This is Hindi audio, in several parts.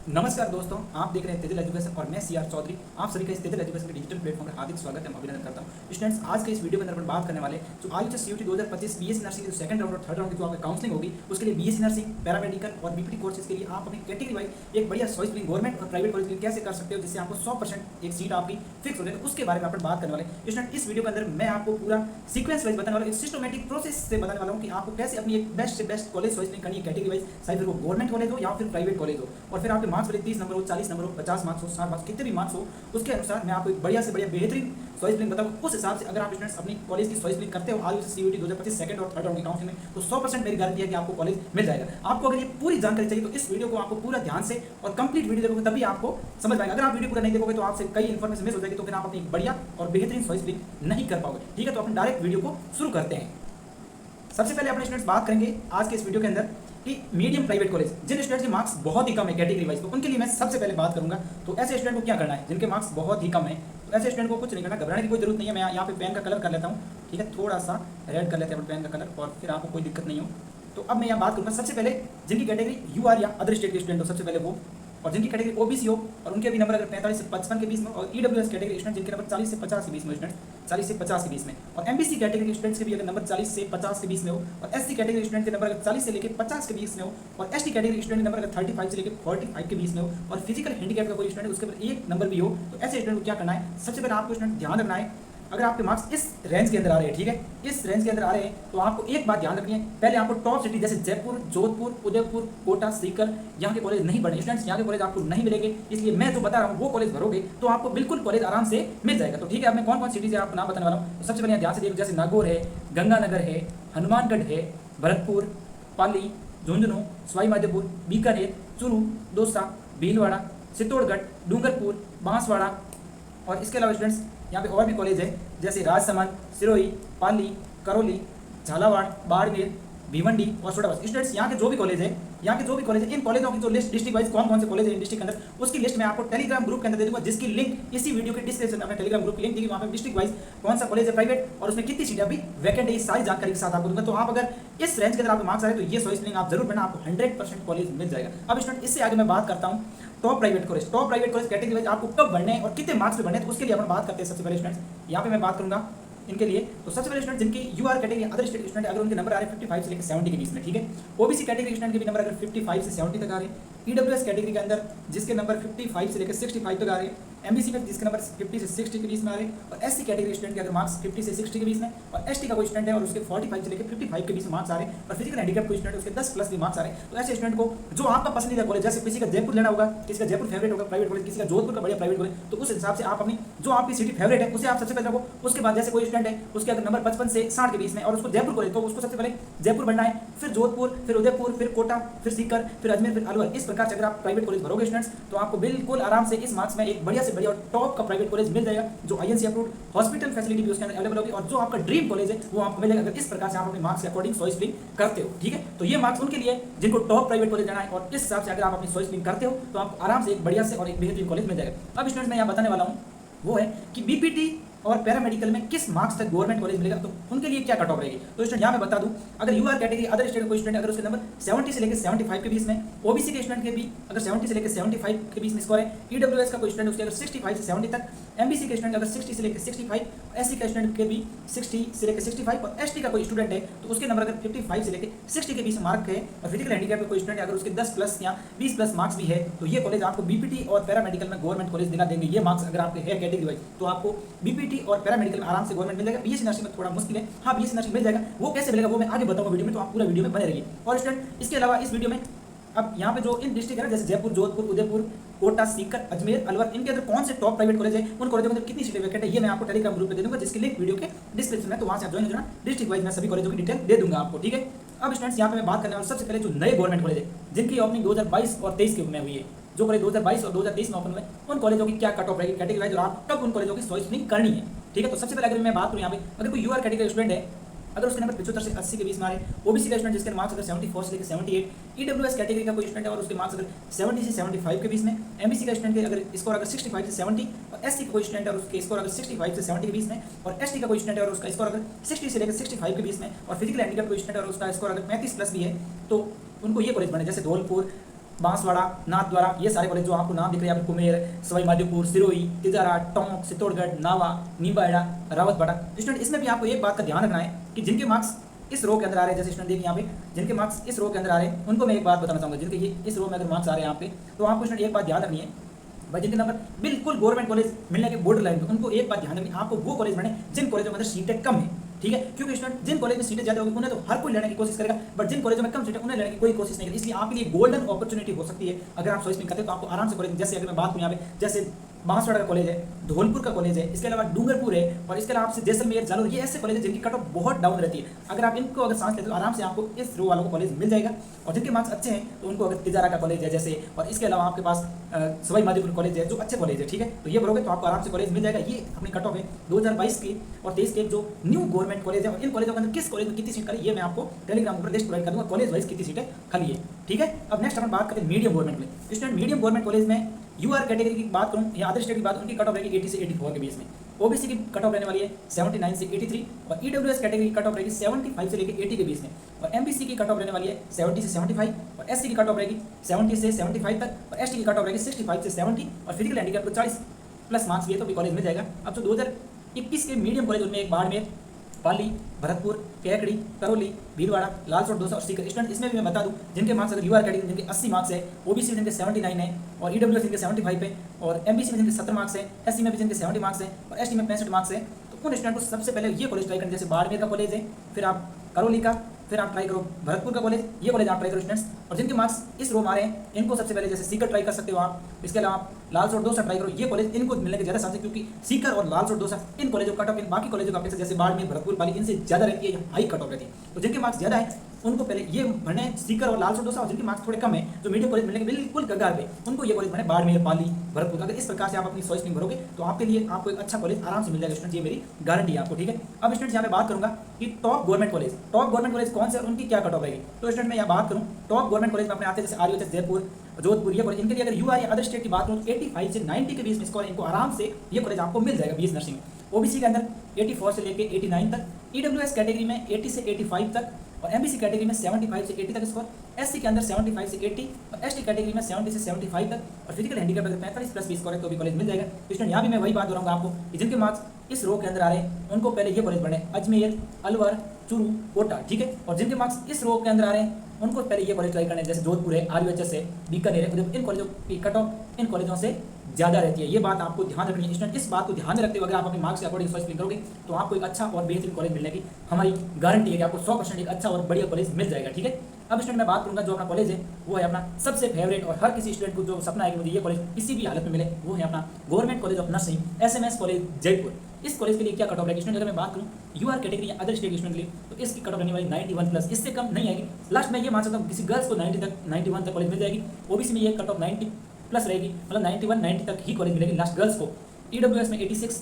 नमस्कार दोस्तों, आप देख रहे हैं तेजल एजुकेशन और मैं सीआर चौधरी। आप सभी का इस तेजल एजुकेशन के डिजिटल प्लेटफॉर्म पर हार्दिक स्वागत है, अभिनंदन करता हूं। स्टूडेंट्स, आज के इस वीडियो के अंदर अपन बात करने वाले जो आयुष सीयूटी 2025 बीएससी नर्सिंग के सेकंड राउंड और थर्ड राउंड की जो आपकी काउंसलिंग होगी, उसके लिए बीएससी नर्सिंग, पैरामेडिकल और बीपीटी कोर्सेज के लिए आप अपनी कैटेगरी वाइज एक बढ़िया चॉइस गवर्नमेंट और प्राइवेट कॉलेज के लिए कैसे कर सकते हो जिससे आपको 100% एक सीट आपकी फिक्स हो जाए, उसके बारे में अपन बात करने वाले। स्टूडेंट, इस वीडियो के अंदर मैं आपको पूरा सीक्वेंस वाइज बताने वाला हूं, एक सिस्टमेटिक प्रोसेस से बताने वाला हूं कि आपको कैसे अपनी एक बेस्ट से बेस्ट कॉलेज चॉइस करनी है कैटेगरी वाइज, चाहे फिर वो गवर्नमेंट कॉलेज हो या फिर प्राइवेट कॉलेज हो। और फिर आपके मार्क्स वाले 30 नंबर हो, 40 नंबर हो, 50 मार्क्स हो, 60 मार्क्स, कितने भी मार्क्स हो, उसके अनुसार मैं आपको एक बढ़िया से बढ़िया बेहतरीन चॉइस लिंक बताऊँ। उस हिसाब से अगर आप स्टूडेंट्स अपनी कॉलेज की चॉइस लिंक करते हो आयुष सीयूटी 2025 सेकंड और थर्ड राउंड की काउंसलिंग में, तो 100% मेरी गारंटी है कि आपको कॉलेज मिल जाएगा। आपको अगर ये पूरी जानकारी चाहिए तो इस वीडियो को आपको पूरा ध्यान से और कंप्लीट वीडियो देखोगे तभी आपको समझ पाएगा। अगर आप वीडियो पूरा नहीं देखोगे तो आपसे कई इन्फॉर्मेशन मिस हो जाएगी, तो फिर आप अपनी बढ़िया और बेहतरीन चॉइस लिंक नहीं कर पाओगे। ठीक है, तो अपन डायरेक्ट वीडियो को शुरू करते हैं। सबसे पहले अपने स्टूडेंट्स बात करेंगे आज के इस वीडियो के अंदर कि मीडियम प्राइवेट कॉलेज, जिन स्टूडेंट्स के मार्क्स बहुत ही कम है कैटेगरी वाइज, तो उनके लिए मैं सबसे पहले बात करूंगा। तो ऐसे स्टूडेंट को क्या करना है जिनके मार्क्स बहुत ही कम है, तो ऐसे स्टूडेंट को कुछ नहीं करना, घबराने की कोई जरूरत नहीं है। मैं यहाँ पे पेन का कलर कर लेता हूँ, ठीक है, थोड़ा सा रेड कर लेते हैं पेन का कलर, और फिर आपको कोई दिक्कत नहीं हो। तो अब मैं यहाँ बात करूँगा सबसे पहले जिनकी कैटेगरी यूआर या अदर स्टेट के स्टूडेंट हो, सबसे पहले वो, और जिनकी कैटेगरी ओबीसी हो और उनके भी नंबर अगर 45 से 55 के बीच में, और ईडब्ल्यूएस कैटेगरी स्टूडेंट जिनके नंबर 40 से 50 के बीच में, स्टूडेंट 40 से 50 के बीच में, और एमबीसी कैटेगरी स्टूडेंट्स के भी अगर नंबर 40 से 50 के बीच में हो, और एससी कैटेगरी स्टूडेंट के नंबर अगर 40 से लेकर 50 के बीच में हो, और एसटी कैटेगरी स्टूडेंट नंबर अगर 35 से लेकर 45 के बीच में हो, और फिजिकल हैंडीकैप का कोई स्टूडेंट उसके ऊपर एक नंबर भी हो, तो ऐसे स्टूडेंट को क्या करना है, सबसे पहले आपको स्टूडेंट ध्यान रखना है। अगर आपके मार्क्स इस रेंज के अंदर आ रहे हैं, ठीक है, इस रेंज के अंदर आ रहे हैं, तो आपको एक बात ध्यान रखनी है। पहले आपको टॉप सिटी जैसे जयपुर, जोधपुर, उदयपुर, कोटा, सीकर, यहाँ के कॉलेज नहीं बढ़े स्टूडेंट्स, यहाँ के कॉलेज आपको नहीं मिलेंगे। इसलिए मैं जो बता रहा हूँ वो कॉलेज भरोगे तो आपको बिल्कुल कॉलेज आराम से मिल जाएगा। तो ठीक है, अब मैं कौन कौन सिटीज है आपको नाम बताने वाला हूँ। तो सबसे पहले ध्यान से देखो, जैसे नागौर है, गंगानगर है, हनुमानगढ़ है, भरतपुर, पाली, झुंझुनू, सवाई माधोपुर, बीकानेर, चूरू, दौसा, भीलवाड़ा, चित्तौड़गढ़, डूंगरपुर, बांसवाड़ा, और इसके अलावा स्टूडेंट्स यहाँ पे और भी कॉलेज है जैसे राजसमंद, सिरोही, पाली, करौली, झालावाड़, बाड़मेर, भिवंडी और छोटा। स्टूडेंट्स यहाँ के जो भी कॉलेज है, इन कॉलेजों की जो लिस्ट डिस्ट्रिक्ट वाइज कौन कौन से कॉलेज है इन डिस्ट्रिक्ट के अंदर, उसकी लिस्ट मैं आपको टेलीग्राम ग्रुप के अंदर दे दूंगा, जिसकी लिंक इसी वीडियो के डिस्क्रिप्शन में, अपने टेलीग्राम ग्रुप की लिंक दी, वहाँ पे डिस्ट्रिक्ट वाइज कौन सा कॉलेज है प्राइवेट और उसमें कितनी सीटें अभी वैकेंट है, इस सारी जानकारी के साथ आपको दूंगा। तो आप अगर इस रेंज के अंदर आपके मार्क्स आ रहे हैं तो ये चॉइस लिंक आप जरूर पढ़ना, आपको 100% कॉलेज मिल जाएगा। अब स्टूडेंट इससे आगे मैं बात करता हूँ top private college category wise आपको कब बढ़ने हैं और कितने मार्क्स पे बढ़ने हैं, तो उसके लिए अपन बात करते हैं। सबसे पहले स्टूडेंट्स यहाँ पे मैं बात करूंगा इनके लिए। तो सबसे पहले स्टूडेंट जिनकी UR category other state student अगर उनके नंबर आ रहे हैं 55 से लेकर 70 के बीच में, ठीक है, ओबीसी कैटेगरी स्टूडेंट के भी नंबर अगर 55 से 70 तक आ रहे हैं, ईडब्ल्यूएस कैटेगरी के अंदर जिसके नंबर 55 से लेकर 65 तक आ रहे हैं, एमबीसी में जिसके नंबर 50 से 60 के बीच में आ रहे हैं, और एससी कैटेगरी स्टूडेंट के अगर मार्क्स 50 से 60 के बीच में, और एसटी का कोई स्टूडेंट है और उसके 45 से लेकर 55 के बीच में मार्क्स आ रहे हैं, और फिजिकल हैंडीकैप कोई स्टूडेंट उसके 10 प्लस भी मार्क्स आ रहे हैं, तो ऐसे स्टूडेंट को जो आपका पसंदीदा कॉलेज, जैसे किसी का जयपुर लेना होगा, किसी का जयपुर फेवरेट होगा प्राइवेट कॉलेज, किसी का जोधपुर का बढ़िया प्राइवेट कॉलेज, तो उस हिसाब से आप अपनी जो आपकी सिटी फेवरेट है उसे आप सबसे पहले रखो। उसके बाद जैसे कोई स्टूडेंट है उसके अगर नंबर 55 से 60 के बीच में और उसको जयपुर कॉलेज, तो उसको सबसे पहले जयपुर बढ़ना है, फिर जोधपुर, फिर उदयपुर, फिर कोटा, फिर सीकर, फिर अजमेर, फिर अलवर। इस प्रकार से अगर आप प्राइवेट कॉलेज भरोगे स्टूडेंट्स तो आपको बिल्कुल आराम से इस मार्क्स में एक बढ़िया से बढ़िया और टॉप का प्राइवेट कॉलेज मिल जाएगा, जो आईएनसी अप्रूव्ड, हॉस्पिटल फैसिलिटी भी उसके अंदर अवेलेबल होगी, और जो आपका ड्रीम कॉलेज है वो आपको मिलेगा अगर इस प्रकार से आप अपने मार्क्स के अकॉर्डिंग चॉइस लिंक करते हो। ठीक है, तो ये मार्क्स उनके लिए जिनको टॉप प्राइवेट कॉलेज जाना है, और इस हिसाब से अगर आप अपनी चॉइस लिंक करते हो तो आपको आराम से एक बढ़िया से और एक बेहतरीन कॉलेज मिल जाएगा। अब स्टूडेंट्स मैं यहाँ बताने वाला हूँ वो है कि बीपीटी और पैरामेडिकल में किस मार्क्स तक गवर्नमेंट कॉलेज मिलेगा, तो उनके लिए क्या कट ऑफ रहेगी। तो स्टूडेंट यहाँ मैं बता दूं, अगर यूआर कैटेगरी अदर स्टेट का कोई स्टूडेंट अगर उसके नंबर 70 से लेकर 75 के बीच में, ओबीसी के स्टूडेंट के भी अगर 70 से लेकर 75 के बीच में स्कोर है, ईडब्ल्यूएस का कोई स्टूडेंट उसके अगर 65 से 70 तक, एमबीसी के स्टूडेंट अगर 60 से लेकर 65, एससी का स्टूडेंट के भी 60 से लेकर 65, और एसटी का कोई स्टूडेंट है तो उसके नंबर अगर 55 से लेकर 60 के बीच मार्क है, और फिजिकल हैंडीकैप का कोई स्टूडेंट अगर उसके 10 प्लस या 20 प्लस मार्क्स भी है, तो ये कॉलेज आपको बीपीटी और पैरामेडिकल में गवर्नमेंट कॉलेज दिला देंगे। ये मार्क्स अगर आपके है कैटेगरी वाइज, तो आपको बीपीटी और पैरामेडिकल आराम से गवर्नमेंट मिलेगा। बीएससी नर्सिंग में थोड़ा मुश्किल है, हाँ बीएससी नर्सिंग मिल जाएगा, वो कैसे मिलेगा वो मैं आगे बताऊंगा वीडियो में, तो आप पूरा वीडियो में बने रहिए। और स्टूडेंट इसके अलावा इस वीडियो में अब यहाँ पे जो इन डिस्ट्रिक्ट है ना, जैसे जयपुर, जोधपुर, उदयपुर, कोटा, सीकर, अजमेर, अलवर, इनके अंदर कौन से टॉप प्राइवेट कॉलेज है, उन कॉलेजों के अंदर कितनी सीटें वैकेंट है, ये मैं आपको टेलीग्राम ग्रुप पे दे दूंगा, जिसकी लिंक वीडियो के डिस्क्रिप्शन में, तो वहाँ से आप ज्वाइन हो जाना। डिस्ट्रिक्ट वाइज मैं सभी कॉलेजों की डिटेल दे दूंगा आपको। ठीक है, अब स्टूडेंट्स यहाँ पे मैं बात करने वाला सबसे पहले जो नए गवर्नमेंट कॉलेज है जिनकी ओपनिंग 2022 और 23 के में हुई है, जो कॉलेज 2022 और 2023 में ओपन हुए, उन कॉलेजों की क्या कट ऑफ रहेगी कैटेगरी वाइज, और आप कब उन कॉलेजों की चॉइस करनी है। ठीक है, तो सबसे पहले अगर मैं बात करूँ यहाँ पे, अगर कोई यूआर कैटेगरी स्टूडेंट है अगर उसके नंबर 75 से 80 के बीच में आ रहे, ओबीसी का स्टूडेंट जिसके मार्क्स अगर 74 से लेकर 78, ईडब्ल्यूएस कैटेगरी का कोई स्टूडेंट है और उसके मार्क्स अगर 70 से 75 के बीच में, एमबीसी का स्टूडेंट के अगर स्कोर अगर 65 से 70, और एससी का कोई स्टूडेंट है और उसके स्कोर अगर 65 से 70 के बीच में, और एसटी का कोई स्टूडेंट है और उसका स्कोर अगर 60 से लेकर 65 के बीच में, और फिजिकल हैंडीकैप कोई स्टूडेंट और उसका स्कोर अगर 35 प्लस भी है, तो उनको ये कॉलेज बने जैसे धौलपुर, बांसवाड़ा, नाथद्वारा, ये सारे कॉलेज जो आपको नाम दिख रहे हैं यहाँ पे, कुमेर, सवाई माधोपुर, सिरोही, तिजारा, टोंक, चित्तौड़गढ़, नावा, नीमबाड़ा, रावतबाड़ा। स्टूडेंट इसमें भी आपको एक बात का ध्यान रखना है कि जिनके मार्क्स इस रो के अंदर आ रहे हैं, जैसे स्टूडेंट देखिए यहाँ पे जिनके मार्क्स इस रो के अंदर आ रहे हैं उनको मैं एक बात बताना चाहूँगा, जिनके ये इस रो में अगर मार्क्स आ रहे हैं यहाँ पे, तो आपको स्टूडेंट एक बात ध्यान रखनी है भाई, जिनके नंबर बिल्कुल गवर्नमेंट कॉलेज मिलने के बॉर्डर लाइन पे, उनको एक बात ध्यान रखनी है, आपको वो कॉलेज मिले जिन कॉलेजों में अंदर सीटें कम है, ठीक है। क्योंकि स्टूडेंट जिन कॉलेज में सीटें ज्यादा होगी उन्हें तो हर कोई लेने की कोशिश करेगा, बट जिन कॉलेजों में कम सीटें उन्हें लेने की कोई कोशिश नहीं करेगी। इसलिए आपके लिए गोल्डन अपॉर्चुनिटी हो सकती है, अगर आप चॉइस करते हैं तो आपको आराम से कॉलेज, जैसे अगर मैं बात करूँ यहाँ पे, जैसे बांसवाड़ा का कॉलेज है, धौलपुर का कॉलेज है, इसके अलावा डूंगरपुर है, और इसके अलावा आपसे जैसलमेर, जालोर, ये ऐसे कॉलेज है जिनकी कट ऑफ बहुत डाउन रहती है। अगर आप इनको अगर सांस लेते तो आराम से आपको इस रो वालों को कॉलेज मिल जाएगा, और जिनके मार्क्स अच्छे हैं तो उनको, अगर तिजारा का कॉलेज है जैसे, और इसके अलावा आपके पास सवाई माधोपुर कॉलेज है जो अच्छे कॉलेज है, ठीक है, तो ये भरोगे तो आपको आराम से कॉलेज मिल जाएगा। ये अपनी कट ऑफ है 2022 के और 23 के जो न्यू गवर्नमेंट कॉलेज है, और इन कॉलेजों के अंदर किस कॉलेज में कितनी सीट खाली, ये मैं आपको टेलीग्राम पर लिस्ट प्रोवाइड कर दूंगा, कॉलेज वाइज कितनी सीटें खाली है, ठीक है। अब नेक्स्ट अपन बात करते हैं medium government college. Student medium government college में यूआर कैटेगरी की बात करूं या अदर स्टेट की बात, उनकी कट ऑफ रहेगी 80 से 84 के बीच में। ओबीसी की कट ऑफ रहने वाली है 79 से 83, और ईडब्ल्यूएस कैटेगरी की कट ऑफ रहेगी 75 से लेकर 80 के बीच में, और एमबीसी की कट ऑफ रहने वाली है 70 से 75, और एससी की कट ऑफ रहेगी 70 से 75 तक, और एसटी की कट ऑफ रहेगी 65 से 70, और फिजिकल हैंडीकैप को 40 प्लस मार्क्स लिए तो भी कॉलेज मिल जाएगा। अब जो 2021 के मीडियम कॉलेज, उनमें एक बाड़मेर, पाली, भरतपुर, कैकड़ी, करौली, भीलवाड़ा, लालसोट, दौसा और सीकर। स्टूडेंट इसमें भी मैं बता दूं, जिनके मार्क्स अगर यूआर कैटेगरी जिनके 80 मार्क्स है, ओबीसी में जिनके 79 है, और ईडब्ल्यूएस जिनके 75 है, और एमबीसी में जिनके 70 मार्क्स है, एससी में भी जिनके 70 मार्क्स है, और एसटी में 65 मार्क्स है, तो उन स्टूडेंट को सबसे पहले ये कॉलेज ट्राई करें। जैसे बाड़मेर का कॉलेज है, फिर आप करौली का, फिर आप ट्राई करो भरतपुर का कॉलेज, ये कॉलेज आप ट्राई करो स्टूडेंट्स। और जिनके मार्क्स इस रो में आ रहे हैं इनको सबसे पहले जैसे सीकर ट्राई कर सकते हो आप, इसके अलावा आप लालसोट दौसा ट्राई करो, ये कॉलेज इनको मिलने के ज़्यादा चांस है, क्योंकि सीकर और लालसोट दौसा इन कॉलेजों का कट ऑफ इन बाकी कॉलेजों का अपेक्षा जैसे बाड़मेर, भरतपुर, पाली इनसे ज़्यादा रहती है, हाई कट ऑफ रहती है। तो जिनके मार्क्स ज़्यादा है उनको पहले ये भरने सीकर और लालसोट दौसा, और जिनके मार्क्स थोड़े कम है जो मीडियम कॉलेज मिलने के बिल्कुल कगार पे, उनको ये कॉलेज भरने बाड़मेर, पाली, भरतपुर। अगर इस प्रकार से आप अपनी चॉइस नहीं भरोगे तो आपके लिए आपको एक अच्छा कॉलेज आराम से मिल जाएगा स्टूडेंट, ये मेरी गारंटी है आपको, ठीक है। अब स्टूडेंट यहाँ पे बात करूंगा कि टॉप गवर्नमेंट कॉलेज कौन से और उनकी क्या कट ऑफ रहेगी। तो स्टूडेंट मैं यहाँ बात करूँ टॉप गवर्नमेंट कॉलेज में अपने आते हैं जैसे आरयूएच, जयपुर, जोधपुर, ये कॉलेज, इनके लिए अगर यूआर या अदर स्टेट की बात करूँ तो 85 से 90 के बीच में स्कोर इनको आराम से ये कॉलेज आपको मिल जाएगा बीएस नर्सिंग। ओबीसी के अंदर 84 से लेकर 89 तक, ईडब्ल्यूएस कैटेगरी में 80 से 85 तक, और एमबीसी कैटेगरी में 75 से 80 तक स्कोर, एससी के अंदर 75 से 80, और एसटी कैटेगरी में 70 से 75 तक, और फिजिकल हैंडीकैप अगर 45 प्लस भी स्कोर है तो भी कॉलेज मिल जाएगा। स्टूडेंट यहाँ भी मैं वही बात दोहराऊंगा आपको कि जिनके मार्क्स इस रो के अंदर आ रहे हैं उनको पहले ये कॉलेज पढ़े, अजमेर, अलवर, चूरू, कोटा, ठीक है। और जिनके मार्क्स इस रो के अंदर आ रहे हैं उनको पहले ये कॉलेज ट्राई करने, जैसे जोधपुर है, आरयूएचएस है, बीकानेर है, इन कॉलेजों की कट ऑफ इन कॉलेजों से ज़्यादा रहती है। ये बात आपको ध्यान रखनी है स्टूडेंट। इस बात को ध्यान में रखते हुए अगर आप अपने मार्क्स के अकॉर्डिंग चॉइस करोगे तो आपको एक अच्छा और बेहतरीन कॉलेज मिलने की हमारी गारंटी है कि आपको 100% एक अच्छा और बढ़िया कॉलेज मिल जाएगा, ठीक है। अब स्टूडेंट मैं बात करूंगा जो अपना कॉलेज है वो है अपना सबसे फेवरेट और हर किसी स्टूडेंट को जो सपना है कि मुझे ये कॉलेज किसी भी हालत में मिले, वो है अपना government college of nursing SMS college Jaipur. इस कॉलेज के लिए क्या कट ऑफ रहेगी स्टूडेंट, अगर मैं बात करूँ यूआर कैटेगरी या अदर स्टेट स्टूडेंट के लिए तो इसकी कट ऑफ रहने वाली 91 प्लस, इससे कम नहीं आएगी। लास्ट में ये मान सकता हूँ किसी गर्ल्स को 90 तक 91 तक कॉलेज मिल जाएगी। ओबीसी में ये कट ऑफ 90 प्लस रहेगी, मतलब 91 90 तक ही कॉलेज मिलेगी लास्ट गर्ल्स को। ईडब्ल्यूएस में 86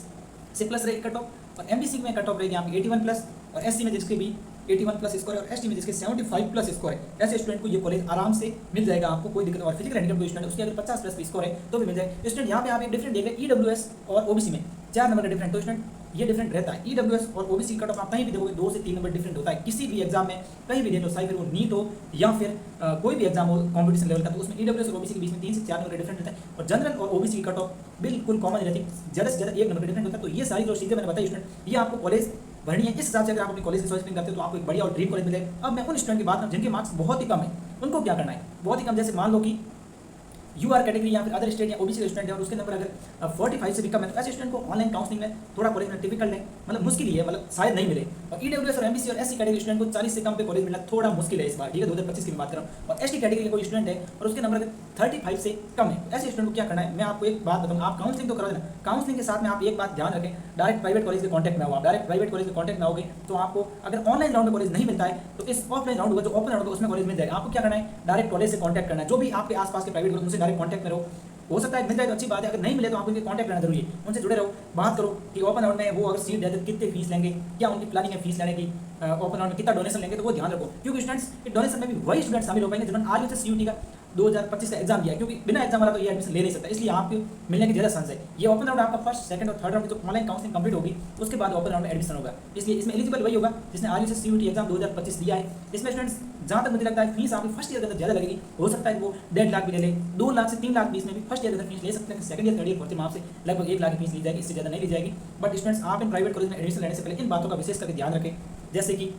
से प्लस रहेगी कट ऑफ, और एमबीसी में कट ऑफ रहेगी यहाँ पे 81 प्लस, और एससी में जिसके भी 81 प्लस स्कोर है, और एसटी में जिसके 75 प्लस स्कोर है, ऐसे स्टूडेंट को ये कॉलेज आराम से मिल जाएगा, आपको कोई दिक्कत। और फिजिकल हैंडीकैप कोई स्टूडेंट उसके अगर 50 प्लस स्कोर है तो भी मिल जाएगा। स्टूडेंट यहाँ पे आप एक डिफरेंट देख रहे हैं ईडब्ल्यूएस और ओबीसी में 4 नंबर का डिफरेंट, तो स्टूडेंट ये डिफरेंट रहता है। ईडब्ल्यूएस और ओबीसी कट ऑफ आप कहीं भी देखोगे 2 से 3 नंबर डिफरेंट होता है किसी भी एग्जाम में, कहीं भी दे दो, चाहे फिर वो नीट हो या फिर कोई भी एग्जाम हो कॉम्पिटिशन लेवल का, तो उसमें ईडब्ल्यूएस और ओबीसी के बीच में 3 से 4 नंबर का डिफरेंट रहता है। और जनरल और ओबीसी की कट ऑफ बिल्कुल कॉमन रहती है, ज़्यादा से ज़्यादा 1 नंबर का डिफरेंट होता है। तो ये सारी जो चीज़ें मैंने बताई स्टूडेंट, ये आपको कॉलेज भरनी है। इस हिसाब से अगर आप अपनी कॉलेज की चॉइस करते हो तो आपको एक बढ़िया और ड्रीम कॉलेज मिलेगा। अब मैं उन स्टूडेंट की बात करूँ जिनके मार्क्स बहुत ही कम है, उनको क्या करना है। बहुत ही कम, जैसे मान लो कि यूआर कैटेगरी या फिर अदर स्टेट या ओबीसी के स्टूडेंट है और उसके नंबर अगर 45 से भी कम है, तो ऐसे स्टूडेंट को ऑनलाइन काउंसलिंग में थोड़ा कॉलेज में डिफिकल्ट है, मतलब मुश्किल ही है, मतलब शायद नहीं मिले। और ईडब्ल्यूएस और एमबीसी और एससी कैटेगरी स्टूडेंट को 40 से कम पे कॉलेज मिलना थोड़ा मुश्किल है इस बार, ठीक है, 2025 की बात कर रहा हूँ। और एसटी कैटेगरी का कोई स्टूडेंट है और उसके नंबर अगर 35 से कम है, ऐसे स्टूडेंट को क्या करना है, मैं आपको एक बात बताऊँ, आप काउंसलिंग तो करा देना, काउंसलिंग के साथ में आप एक बात ध्यान रखें, डायरेक्ट प्राइवेट कॉलेज के कॉन्टैक्ट में आओ। आप डायरेक्ट प्राइवेट कॉलेज के कॉन्टैक्ट में आओगे तो आपको अगर ऑनलाइन राउंड में कॉलेज नहीं मिलता है तो इस ऑफलाइन राउंड होगा, जो ओपन राउंड होगा उसमें कॉलेज मिल जाएगा। आपको क्या करना है, डायरेक्ट कॉलेज से कॉन्टैक्ट करना है, जो भी आपके आसपास के प्राइवेट उनसे डायरेक्ट कॉन्टैक्ट में रहो। हो सकता है मिल जाए तो अच्छी बात है, अगर नहीं मिले तो आपको उनके कॉन्टैक्ट करना जरूरी है, उनसे जुड़े रहो, बात करो कि ओपन राउंड में वो अगर सीट देते कितने फीस लेंगे, क्या उनकी प्लानिंग है फीस लेने की, ओपन राउंड में कितना डोनेशन लेंगे, तो वो ध्यान रखो। क्योंकि स्टूडेंट्स डोनेशन में भी वही स्टूडेंट शामिल हो पाएंगे जिन्होंने आरयूएच सीयूटी का 2025 का एग्जाम दिया है, क्योंकि बिना एग्जाम वाला तो ये एडमिशन ले नहीं सकता, इसलिए आपको मिलने की ज़्यादा चांस है। ये ओपन राउंड आपका फर्स्ट, सेकंड और थर्ड राउंड की जो ऑनलाइन काउंसलिंग कंप्लीट होगी उसके बाद ओपन राउंड में एडमिशन होगा, इसलिए इसमें एलिजिबल वही होगा जिसने RUHS CUET एग्जाम 2025 दिया है। इसमें स्टूडेंट्स जहाँ तक मुझे लगता है फीस आपकी फर्स्ट ईयर के अंदर ज़्यादा लगेगी, हो सकता है वो 1.5 लाख भी ले ले, 2 लाख से 3 लाख बीच में भी फर्स्ट ईयर के अंदर फीस ले सकते हैं। Second year, third year, fourth year में आपसे लगभग 1 लाख की फीस ली जाएगी, इससे ज़्यादा नहीं ली जाएगी। बट स्टूडेंट्स आप इन प्राइवेट कॉलेज में एडमिशन लेने से पहले इन बातों का विशेष करके ध्यान रखें, जैसे कि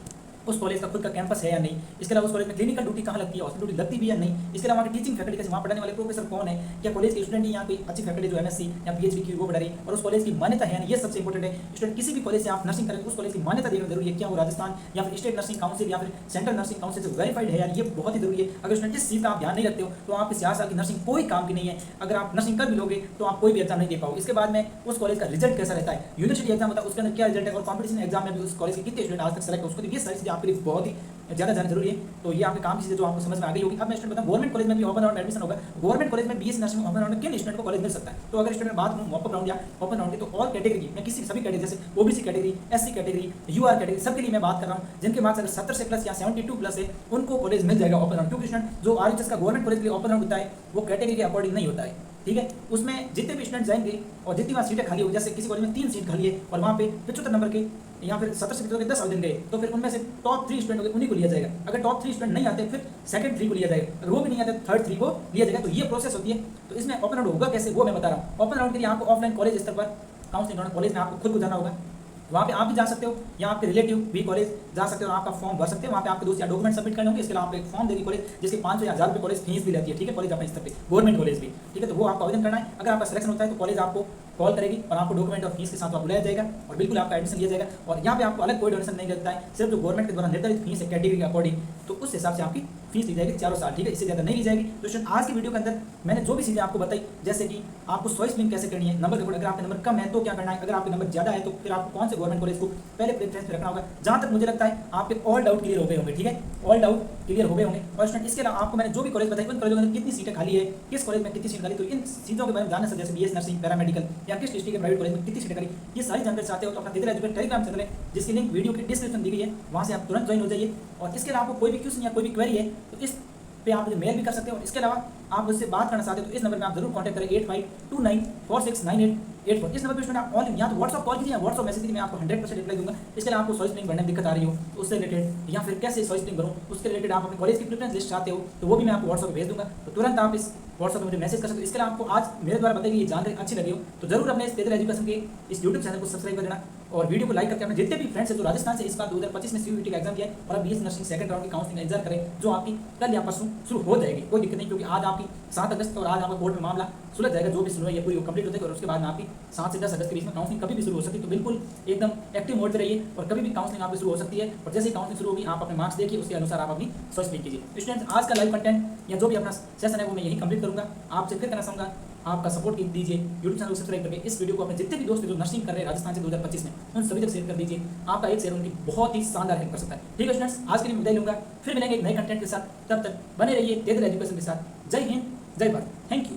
उस कॉलेज का खुद का कैंपस है या नहीं, इसके अलावा उस कॉलेज में क्लिनिकल ड्यूटी कहाँ लगती है, हॉस्पिटल ड्यूटी लगती भी है या नहीं, इसके अलावा टीचिंग फैकल्टी कैसे, वहाँ पढ़ाने वाले प्रोफेसर कौन है, क्या कॉलेज के स्टूडेंट ही यहाँ कोई अच्छी फैकल्टी जो MSc या PhD की वो पढ़ा रही, और उस कॉलेज की मान्यता है, ये सबसे इंपॉर्टेंट है। स्टूडेंट किसी भी कॉलेज से आप नर्सिंग करें उस कॉलेज की मान्यता देखना जरूरी है, क्या वो राजस्थान या फिर स्टेट नर्सिंग काउंसिल या फिर सेंट्रल नर्सिंग काउंसिल से वेरीफाइड है यार, ये बहुत ही जरूरी है। अगर स्टूडेंट इस चीज़ का आप ध्यान नहीं रखते हो तो आपकी 4 साल की नर्सिंग कोई काम की नहीं है। अगर आप नर्सिंग कर भी लोगे तो आप कोई भी एग्जाम नहीं दे पाओगे। इसके बाद में उस कॉलेज का रिजल्ट कैसा रहता है, यूनिवर्सिटी एग्जाम होता है उसके अंदर क्या रिजल्ट है, और कॉम्पिटिशन एग्जाम में भी उस कॉलेज के कितने स्टूडेंट आज तक सेलेक्ट हो, उसको ये सारी चीज़ें आपके लिए बहुत ही ज़्यादा जानना जरूरी है। तो ये आपके काम की चीज़ें जो आपको समझ में आ गई होगी। अब मैं स्टूडेंट बताऊँ, गवर्नमेंट कॉलेज में भी ओपन राउंड एडमिशन होगा। गवर्नमेंट कॉलेज में BSc नर्सिंग ओपन राउंड में किन स्टूडेंट को कॉलेज मिल सकता है, तो अगर स्टूडेंट बात करूँ ओपन राउंड या ओपन राउंड की, तो ऑल कैटेगरी की, मैं किसी सभी कैटेगरी जैसे OBC category, SC category, UR category, सबके लिए मैं बात कर रहा हूँ जिनके मार्क्स अगर 70 से प्लस या 72 प्लस है उनको कॉलेज मिल जाएगा ओपन राउंड। क्योंकि स्टूडेंट जो RUHS का गवर्नमेंट कॉलेज के लिए ओपन राउंड होता है वो कैटेगरी के अकॉर्डिंग नहीं होता है, ठीक है। उसमें जितने भी स्टूडेंट जाएंगे और जितनी वहाँ सीटें खाली होगी, जैसे किसी कॉलेज में 3 सीट खाली है और वहाँ पे 75 नंबर के या फिर 70 से 10 आवेदन गए, तो फिर उनमें से टॉप 3 स्टूडेंट होंगे उन्हीं को लिया जाएगा। अगर टॉप 3 स्टूडेंट नहीं आते फिर सेकंड 3 को लिया जाएगा, अगर वो भी नहीं आते थर्ड 3 को लिया जाएगा। तो ये प्रोसेस होती है। तो इसमें ओपन राउंड होगा कैसे वो मैं बता रहा हूँ। ओपन राउंड के लिए आपको ऑफलाइन कॉलेज स्तर पर काउंसलिंग होना, कॉलेज में आपको खुद को जाना होगा, वहाँ पे आप भी जा सकते हो या आपके रिलेटिव भी कॉलेज जा सकते हो, आपका फॉर्म भर सकते हो, वहाँ पे आपके दोस्त या डॉक्यूमेंट सबमिट करने होंगे। इसके अलावा आप एक फॉर्म देगी कॉलेज जिसके 500 या 1000 रुपये कॉलेज फीस भी लेती है, ठीक है, कॉलेज अपने स्तर पे गवर्नमेंट कॉलेज भी, ठीक है। तो वो आपको आवेदन करना है। अगर आपका सिलेक्शन होता है तो कॉलेज आपको कॉल करेगी और आपको डॉक्यूमेंट और फीस के साथ बुलाया जाएगा और बिल्कुल आपका एडमिशन लिया जाएगा। और यहाँ पे आपको अलग कोई डोनेशन नहीं लगता है, सिर्फ जो गवर्नमेंट के द्वारा निर्धारित फीस है कैटेगरी के अकॉर्डिंग, तो उस हिसाब से आपकी फीस ली जाएगी चारों साल, ठीक है, इससे ज़्यादा नहीं ली जाएगी। तो स्टूडेंट आज की वीडियो के अंदर मैंने जो भी चीज़ें आपको बताई, जैसे कि आपको चॉइस फिलिंग कैसे करनी है, नंबर के अगर आपके नंबर कम है तो क्या करना है, अगर आपके नंबर ज़्यादा है तो फिर आपको कौन से गवर्नमेंट कॉलेज को पहले प्रेफरेंस में रखना होगा। जहाँ तक मुझे लगता है आपके ऑल डाउट क्लियर हो गए होंगे, ठीक है, ऑल डाउट क्लियर हो गए होंगे। और स्टूडेंट इसके अलावा आपको मैंने जो भी कॉलेज बताई उन कॉलेजों में कितनी सीटें खाली है, किस कॉलेज में कितनी सीट खाली, तो इन चीज़ों के बारे में जानना, जैसे BS नर्सिंग, पैरामेडिकल या किस डिस्ट्रिक्ट के प्राइवेट कॉलेज में कितनी सीटें खाली, ये सारी जानकारी चाहते हो तो अपना तेदल एजुकेशन टेलीग्राम चैनल है जिसकी लिंक वीडियो के डिस्क्रिप्शन दी गई है, वहाँ से आप तुरंत ज्वाइन हो जाइए। और इसके अलावा आपको कोई भी क्वेश्चन या कोई भी क्वेरी है तो इस पे आप मुझे मेल भी कर सकते हो। इसके अलावा आप मुझसे बात करना चाहते हो तो इस नंबर पे आप जरूर कांटेक्ट करें 8529469884। इस नंबर पे स्टूडेंट आप ऑल या तो व्हाट्सअप कॉल कीजिए या व्हाट्सअप मैसेज कीजिए, मैं आपको 100% रिप्लाई दूंगा। इसके अलावा आपको चॉइस फिलिंग भरने में दिक्कत आ रही हो तो उससे रिलेटेड या फिर कैसे चॉइस फिलिंग भरूं उसके रिलेटेड आप अपने कॉलेज की प्रेफरेंस लिस्ट चाहते हो तो वो भी मैं आपको व्हाट्सअप पे भेज दूंगा, तो तुरंत आप इस व्हाट्सअप पे मुझे मैसेज कर सकते हो। इसके अलावा आपको आज मेरे द्वारा बताई गई ये जानकारी अच्छी लगी हो तो जरूर अपने इस तेदल एजुकेशन के इस यूट्यूब चैनल को सब्सक्राइब कर देना और वीडियो को लाइक करके अपने जितने भी फ्रेंड्स हैं जो राजस्थान से इस बार 2025 में CUET का एग्जाम दिया है और अब BS नर्सिंग सेकंड राउंड की काउंसलिंग एग्जाम करें, जो आपकी कल या परसों शुरू हो जाएगी, कोई दिक्कत नहीं, क्योंकि आज आपकी 7 अगस्त और आज आपका कोर्ट में मामला सुलझ जाएगा, जो भी सुनवाई है पूरी वो कंप्लीट हो जाएगी और उसके बाद में आपकी 7 से 10 अगस्त के बीच में काउंसलिंग कभी भी शुरू हो सकती है। तो बिल्कुल एकदम एक्टिव मोड पे रहिए और कभी भी काउंसलिंग आपकी शुरू हो सकती है। और जैसे ही काउंसलिंग शुरू होगी आप अपने मार्क्स देखिए, उसके अनुसार आप अपनी चॉइस फिलिंग कीजिए। स्टूडेंट्स आज का लाइव कंटेंट या जो भी अपना सेशन है वो मैं यही कंप्लीट करूँगा। आपसे फिर कहना चाहूँगा आपका सपोर्ट दीजिए, यूट्यूब चैनल को सब्सक्राइब करके इस वीडियो को अपने जितने भी दोस्त जो नर्सिंग कर रहे हैं राजस्थान से 2025 में उन सभी तक शेयर कर दीजिए। आपका एक शेयर उनकी बहुत ही शानदार हेल्प कर सकता है, ठीक है स्टूडेंट्स। आज के लिए विदाई लूंगा, फिर मिलेंगे एक नए कंटेंट के साथ, तब तक बने रहिए तेदल एजुकेशन के साथ। जय हिंद, जय भारत, थैंक यू।